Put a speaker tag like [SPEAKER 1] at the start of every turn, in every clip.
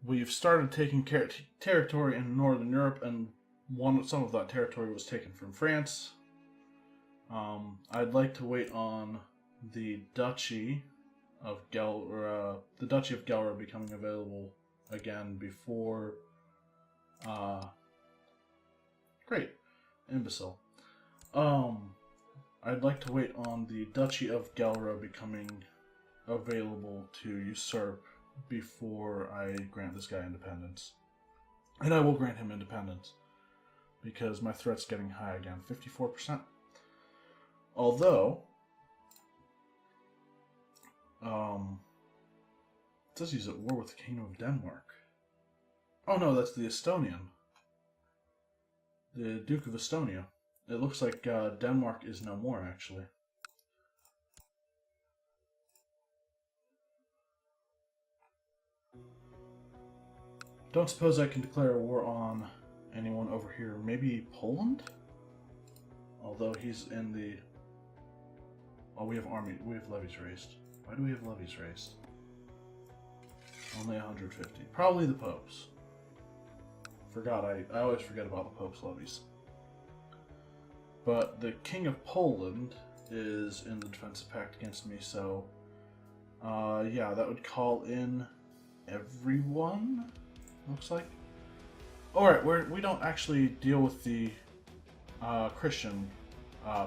[SPEAKER 1] we've started taking territory in Northern Europe, and some of that territory was taken from France. I'd like to wait on the Duchy of the Duchy of Gelre becoming available again before. Great, imbecile. I'd like to wait on the Duchy of Gelre becoming available to usurp before I grant this guy independence. And I will grant him independence because my threat's getting high again, 54%. Although, it says he's at war with the Kingdom of Denmark. Oh no, that's the Estonian. The Duke of Estonia. It looks like Denmark is no more, actually. Don't suppose I can declare a war on anyone over here. Maybe Poland? Although he's in the... Oh, we have army. We have levies raised. Why do we have levies raised? Only 150. Probably the Popes. Forgot. I always forget about the Pope's levies. But the King of Poland is in the defensive pact against me, so... yeah, that would call in everyone, looks like. Alright, we don't actually deal with the Christian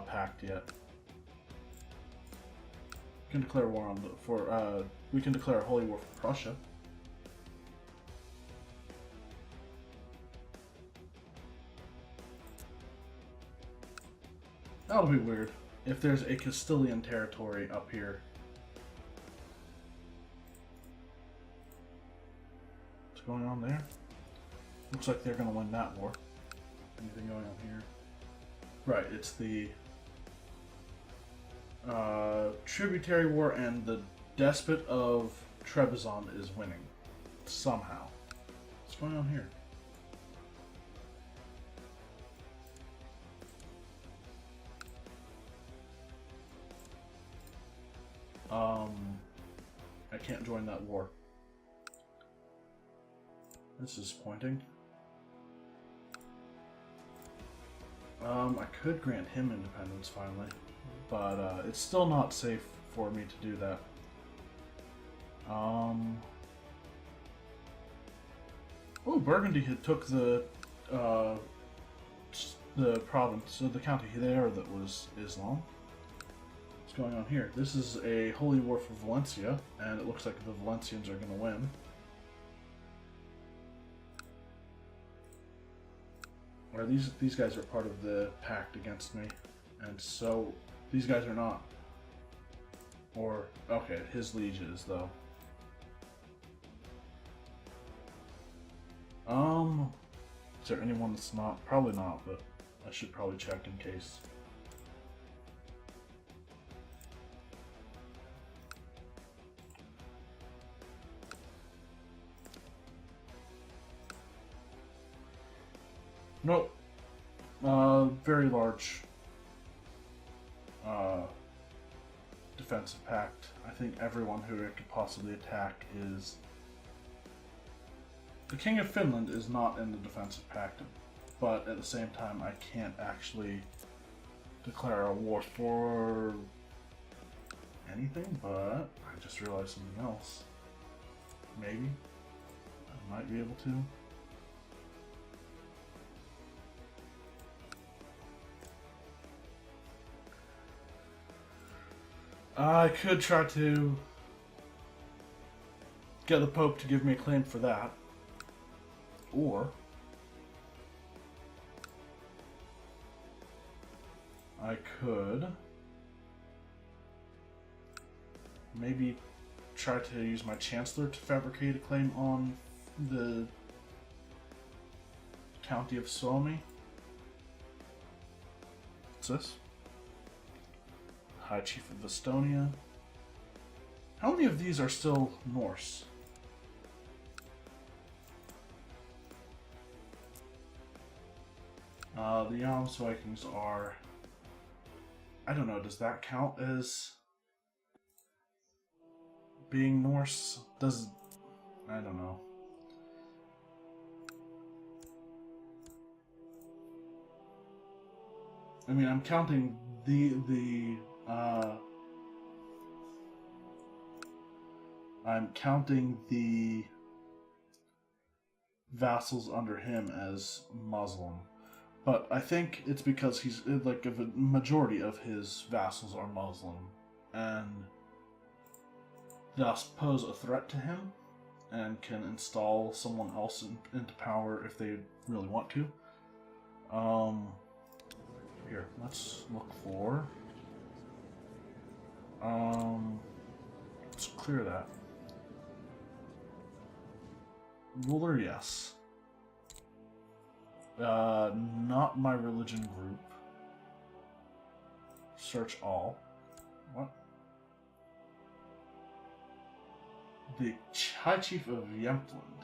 [SPEAKER 1] pact yet. We can declare war on we can declare a holy war for Prussia. That'll be weird if there's a Castilian territory up here. What's going on there? Looks like they're going to win that war. Anything going on here? Right, it's the tributary war, and the despot of Trebizond is winning somehow. What's going on here? I can't join that war. This is disappointing. I could grant him independence finally, but it's still not safe for me to do that. Oh, Burgundy had took the province, the county there that was Islam. What's going on here? This is a holy war for Valencia, and it looks like the Valencians are going to win. Or these guys are part of the pact against me, and so these guys are not. Or okay, his liege is though. Is there anyone that's not? Probably not, but I should probably check in case. Nope. Very large defensive pact. I think everyone who it could possibly attack is... The King of Finland is not in the defensive pact, but at the same time I can't actually declare a war for anything, but I just realized something else. Maybe I might be able to. I could try to get the Pope to give me a claim for that. Or I could maybe try to use my Chancellor to fabricate a claim on the County of Suomi. What's this? High Chief of Estonia. How many of these are still Norse? The Jomsvikings are... I don't know, does that count as being Norse? I don't know. I mean, I'm counting I'm counting the vassals under him as Muslim. But I think it's because he's like a majority of his vassals are Muslim, and thus pose a threat to him, and can install someone else into power if they really want to. Here, let's look for. Let's clear that. Ruler, yes. Not my religion group. Search all. What? The High Chief of Jämtland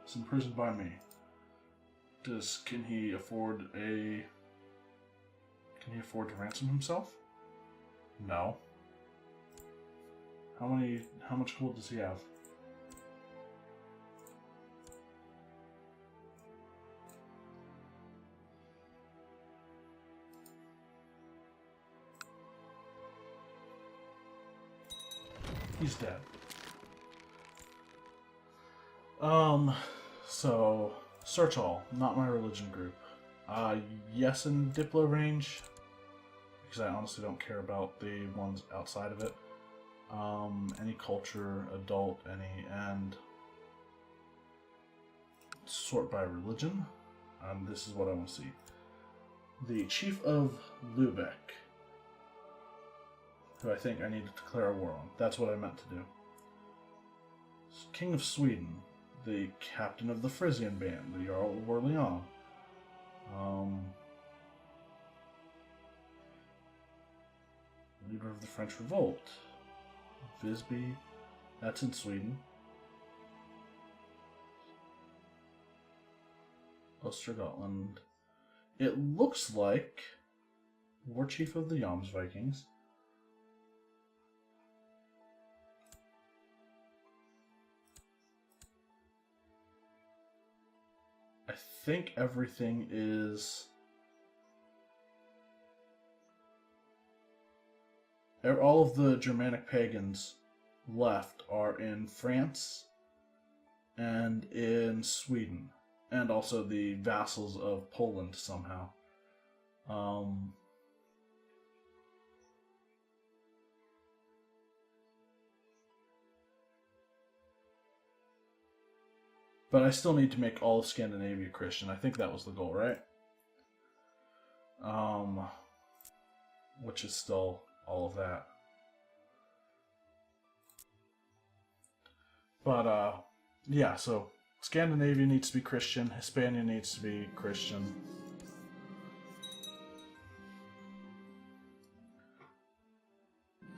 [SPEAKER 1] is imprisoned by me. Can he afford to ransom himself? No. How much gold does he have? He's dead. So search all, not my religion group. Yes in Diplo range, because I honestly don't care about the ones outside of it. Any culture, adult, and sort by religion. This is what I want to see. The Chief of Lübeck, who I think I need to declare a war on. That's what I meant to do. King of Sweden, the captain of the Frisian band, the Jarl of Orleans. Leader of the French Revolt, Visby, that's in Sweden. Östergötland. It looks like War Chief of the Jomsvikings. I think everything is... all of the Germanic pagans left are in France and in Sweden, and also the vassals of Poland somehow. But I still need to make all of Scandinavia Christian. I think that was the goal, right? Which is still all of that. But, yeah, so Scandinavia needs to be Christian. Hispania needs to be Christian.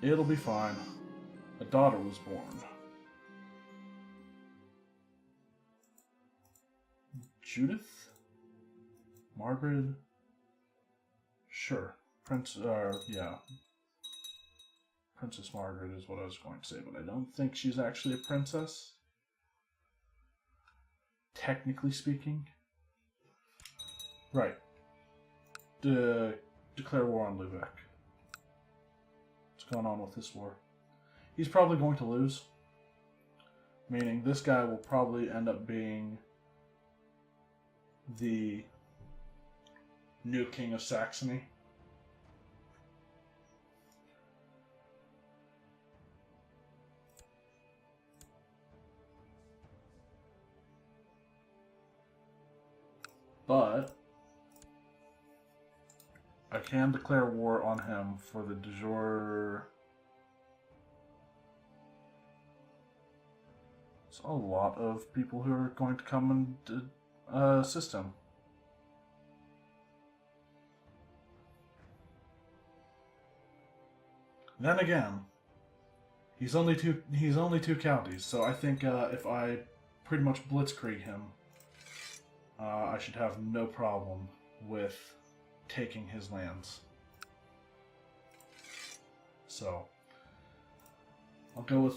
[SPEAKER 1] It'll be fine. A daughter was born. Judith? Margaret? Sure. Yeah. Princess Margaret is what I was going to say, but I don't think she's actually a princess. Technically speaking. Right. Declare war on Lübeck. What's going on with this war? He's probably going to lose. Meaning this guy will probably end up being the new king of Saxony. But I can declare war on him for the de jure. It's a lot of people who are going to come and assist him. Then again, he's only two counties, so I think if I pretty much blitzkrieg him, I should have no problem with taking his lands. So I'll go with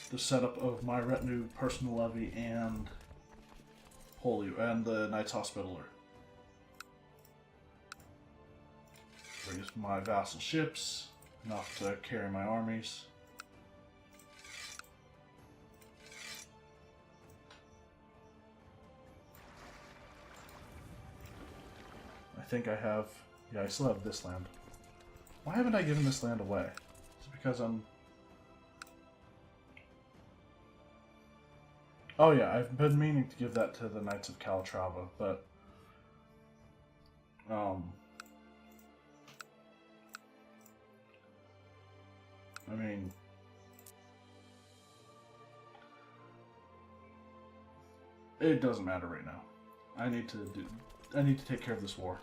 [SPEAKER 1] the setup of my retinue, personal levy, and the Knights Hospitaller. Raise my vassal ships, enough to carry my armies. I think I have... Yeah, I still have this land. Why haven't I given this land away? Is it because I'm... Oh yeah, I've been meaning to give that to the Knights of Calatrava, but... I mean... It doesn't matter right now. I need to take care of this war.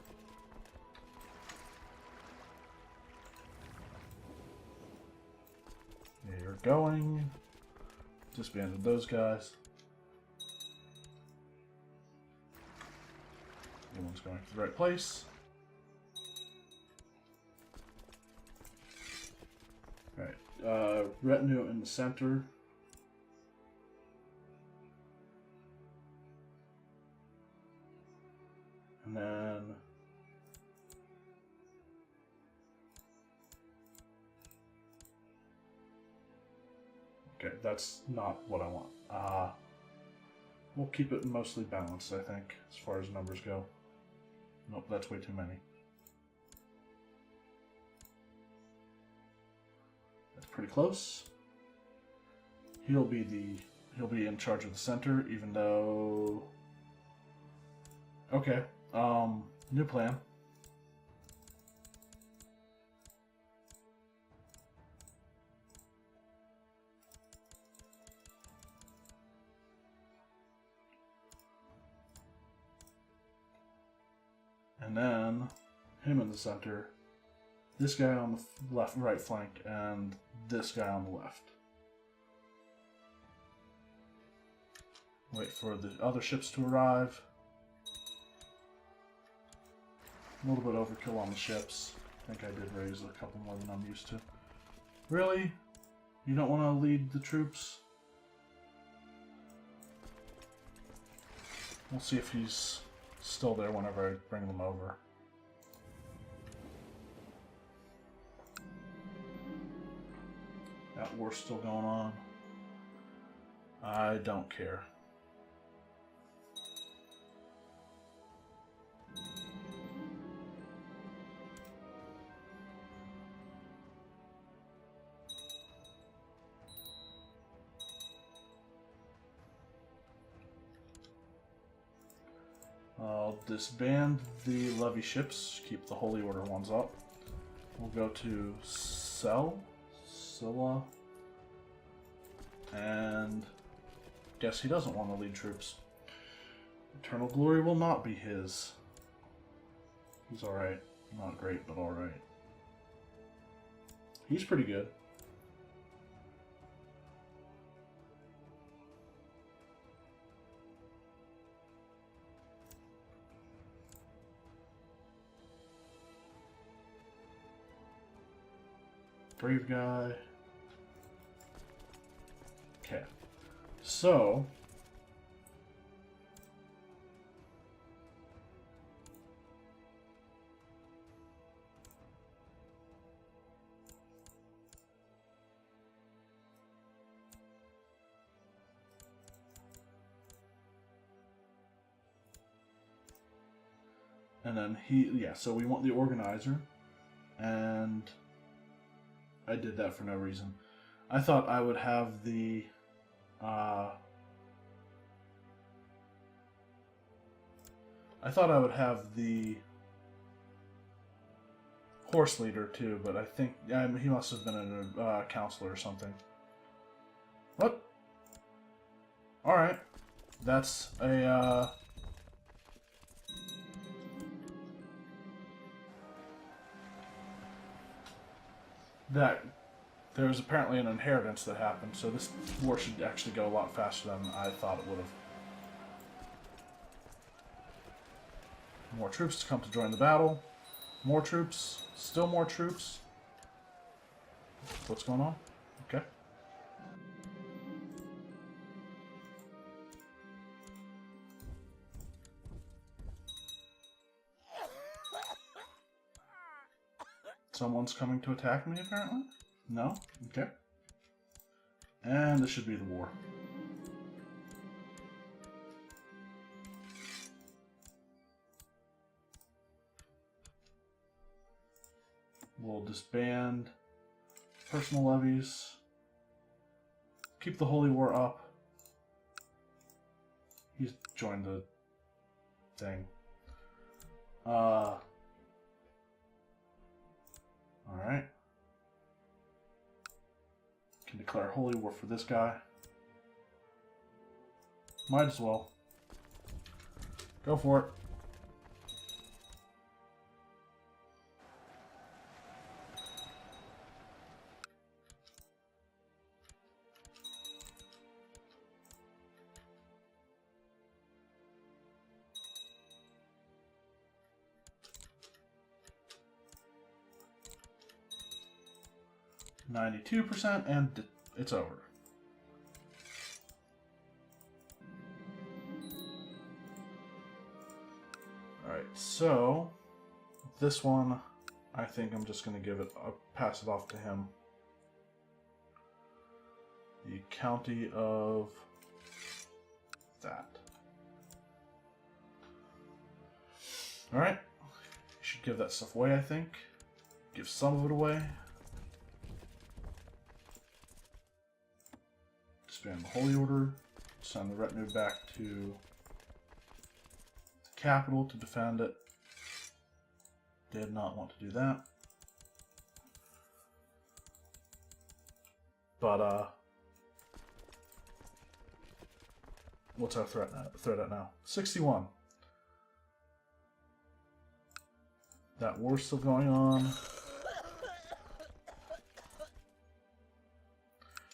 [SPEAKER 1] Yeah, you're going. Disbanded those guys. Everyone's going to the right place. Alright, retinue in the center. And then... Okay, that's not what I want. We'll keep it mostly balanced, I think, as far as numbers go. Nope, that's way too many. That's pretty close. He'll be in charge of the center, even though... Okay, new plan. And then him in the center, this guy on the left, right flank, and this guy on the left. Wait for the other ships to arrive. A little bit overkill on the ships. I think I did raise a couple more than I'm used to. Really? You don't want to lead the troops? We'll see if he's still there whenever I bring them over. That war's still going on. I don't care. I'll disband the levy ships, keep the Holy Order ones up. We'll go to Scylla, and guess he doesn't want to lead troops. Eternal glory will not be his. He's alright. Not great, but alright. He's pretty good. Brave guy. Okay. So... And then so we want the organizer, and I did that for no reason. I thought I would have the, horse leader too, but I think he must have been a counselor or something. What? Alright. That's a, that there was apparently an inheritance that happened, so this war should actually go a lot faster than I thought it would have. More troops to come to join the battle. More troops. Still more troops. What's going on? Okay. Someone's coming to attack me, apparently? No? Okay. And this should be the war. We'll disband personal levies. Keep the Holy War up. He's joined the thing. Alright. Can declare Holy War for this guy. Might as well. Go for it. %, and it's over. Alright, so this one, I think I'm just going to pass it off to him. The county of that. Alright, should give that stuff away, I think. Give some of it away. Disband the Holy Order. Send the retinue back to the capital to defend it. Did not want to do that. But, what's our threat at now? 61. That war's still going on.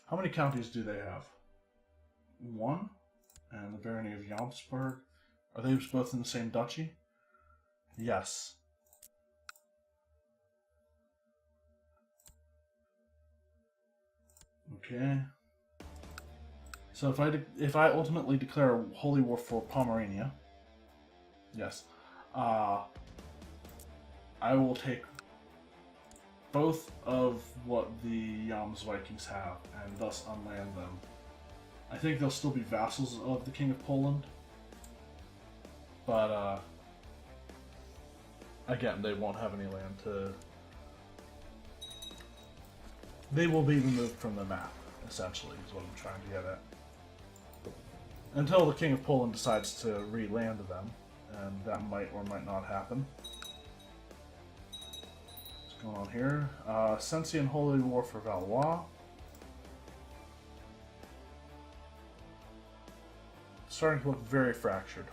[SPEAKER 1] How many counties do they have? 1. And the barony of Jomsburg. Are they both in the same duchy? Yes. Okay. So if I ultimately declare a holy war for Pomerania, yes, I will take both of what the Jom's Vikings have and thus unland them. I think they'll still be vassals of the King of Poland, but again, they won't have any land to. They will be removed from the map, essentially, is what I'm trying to get at. Until the King of Poland decides to re-land them, and that might or might not happen. What's going on here? Sensi Holy War for Valois. Starting to look very fractured.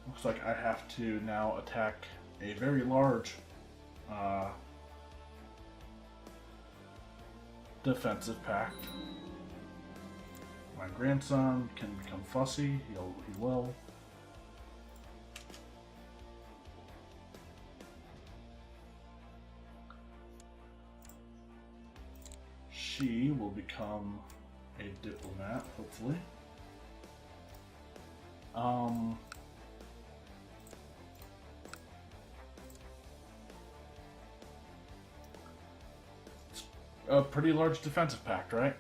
[SPEAKER 1] Looks like I have to now attack a very large defensive pact. My grandson can become fussy. He will. She will become a diplomat, hopefully. It's a pretty large defensive pact, right?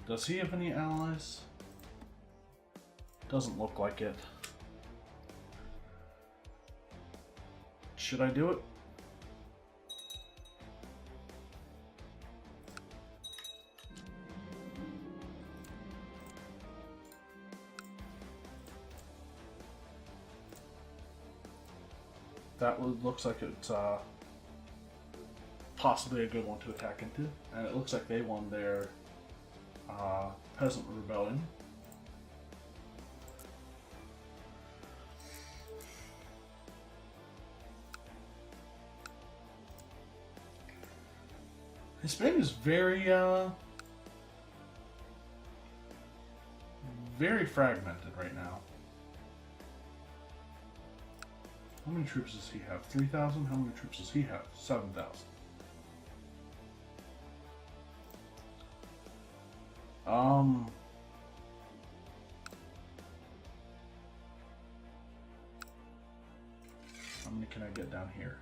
[SPEAKER 1] Does he have any allies? Doesn't look like it. Should I do it? Looks like it's possibly a good one to attack into, and it looks like they won their peasant rebellion. Hispania is very fragmented right now. How many troops does he have? 3,000? How many troops does he have? 7,000. How many can I get down here?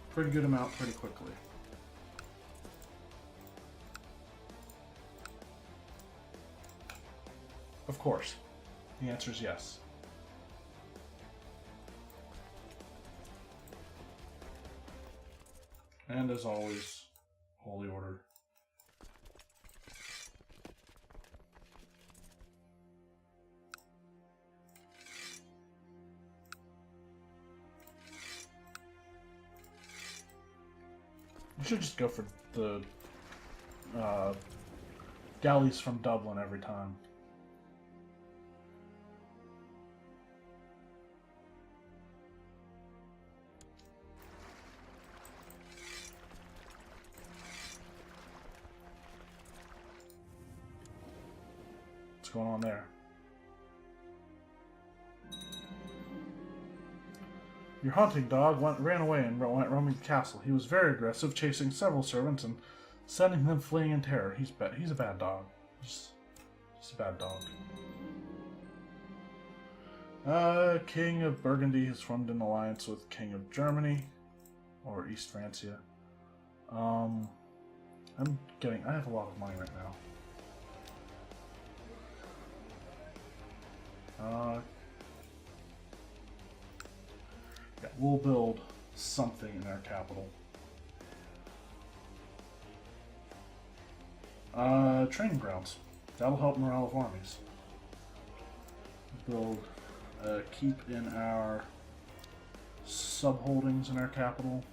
[SPEAKER 1] Pretty good amount, pretty quickly. Of course. The answer is yes. And as always, Holy Order. We should just go for the galleys from Dublin every time. What's going on there? Your hunting dog ran away and went roaming the castle. He was very aggressive, chasing several servants and sending them fleeing in terror. He's a bad dog. Just a bad dog. King of Burgundy has formed an alliance with King of Germany, or East Francia. I have a lot of money right now. Yeah, we'll build something in our capital. Training grounds. That'll help morale of armies. Build, keep in our subholdings in our capital.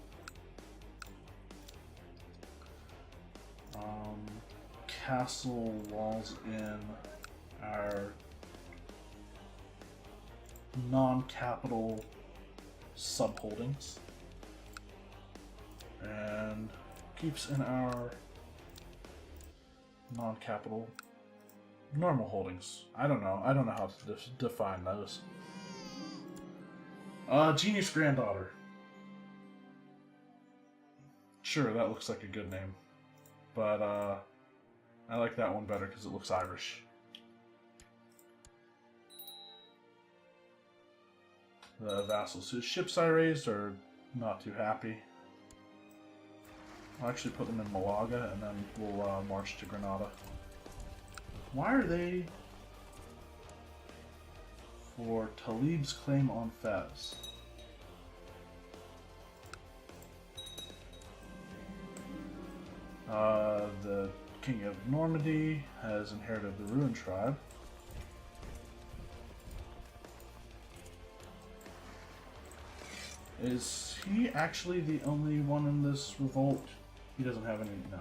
[SPEAKER 1] Castle walls in our non-capital subholdings, and keeps in our non-capital normal holdings. I don't know how to define those. Genius granddaughter. Sure, that looks like a good name, but I like that one better because it looks Irish. The vassals whose ships I raised are not too happy. I'll actually put them in Malaga and then we'll march to Granada. Why are they for Talib's claim on Fez? The King of Normandy has inherited the Ruin tribe. Is he actually the only one in this revolt? He doesn't have any, no.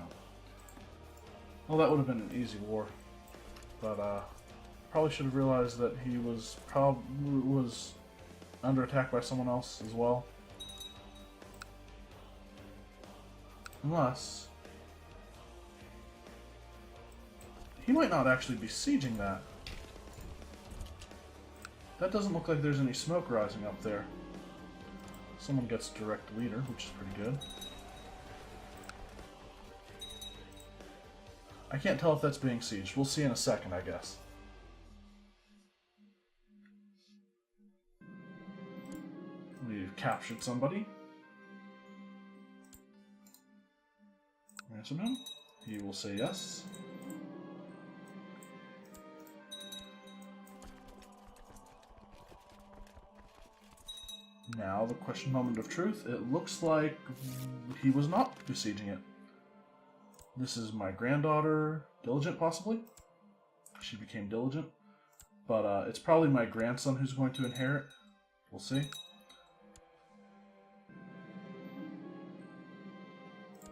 [SPEAKER 1] Well, that would have been an easy war. But, probably should have realized that he was under attack by someone else as well. Unless... he might not actually be sieging that. That doesn't look like there's any smoke rising up there. Someone gets direct leader, which is pretty good. I can't tell if that's being sieged. We'll see in a second, I guess. We've captured somebody. Ransom him. He will say yes. Now, the question moment of truth. It looks like he was not besieging it. This is my granddaughter, Diligent, possibly? She became Diligent. But it's probably my grandson who's going to inherit. We'll see.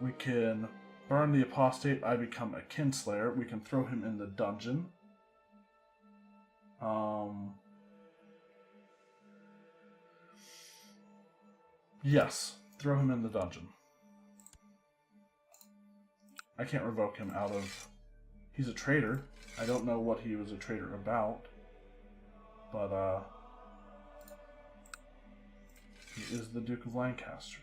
[SPEAKER 1] We can burn the apostate. I become a kinslayer. We can throw him in the dungeon. Yes, throw him in the dungeon. I can't revoke him out of... He's a traitor. I don't know what he was a traitor about. But, He is the Duke of Lancaster.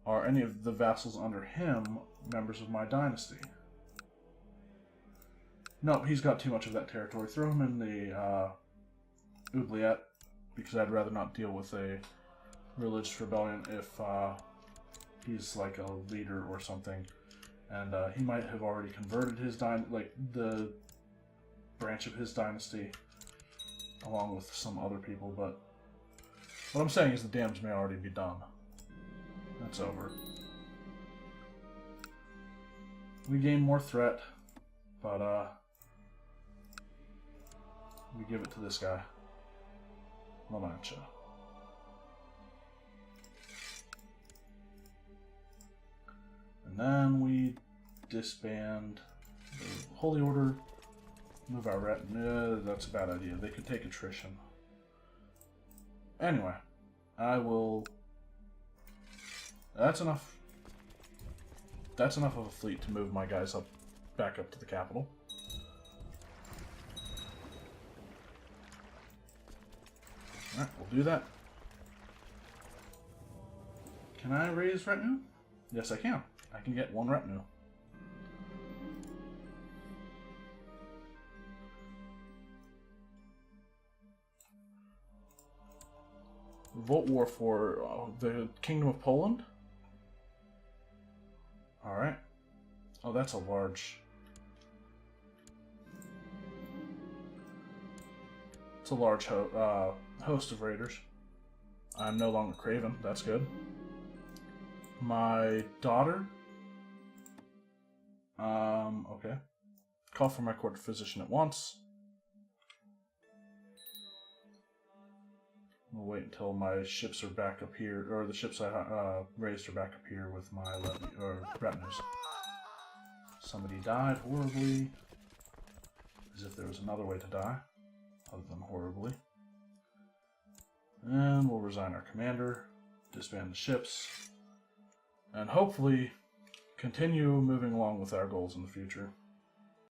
[SPEAKER 1] Are any of the vassals under him members of my dynasty? Nope, he's got too much of that territory. Throw him in the oubliette, because I'd rather not deal with a religious rebellion if he's like a leader or something. And he might have already converted his the branch of his dynasty along with some other people, but what I'm saying is the damage may already be done. That's over. We gain more threat, but we give it to this guy. La Mancha. And then we disband the Holy Order, move our retinue. That's a bad idea. They could take attrition. Anyway, I will... That's enough. That's enough of a fleet to move my guys back up to the capital. Alright, we'll do that. Can I raise retinue? Yes, I can. I can get 1 retinue. Revolt war for the Kingdom of Poland? Alright. Oh, that's a large... It's a large host of raiders. I'm no longer craven. That's good. My daughter... okay. Call for my court physician at once. We'll wait until my ships are back up here, or the ships I raised are back up here with my retinues. Somebody died horribly, as if there was another way to die, other than horribly. And we'll resign our commander, disband the ships, and hopefully continue moving along with our goals in the future.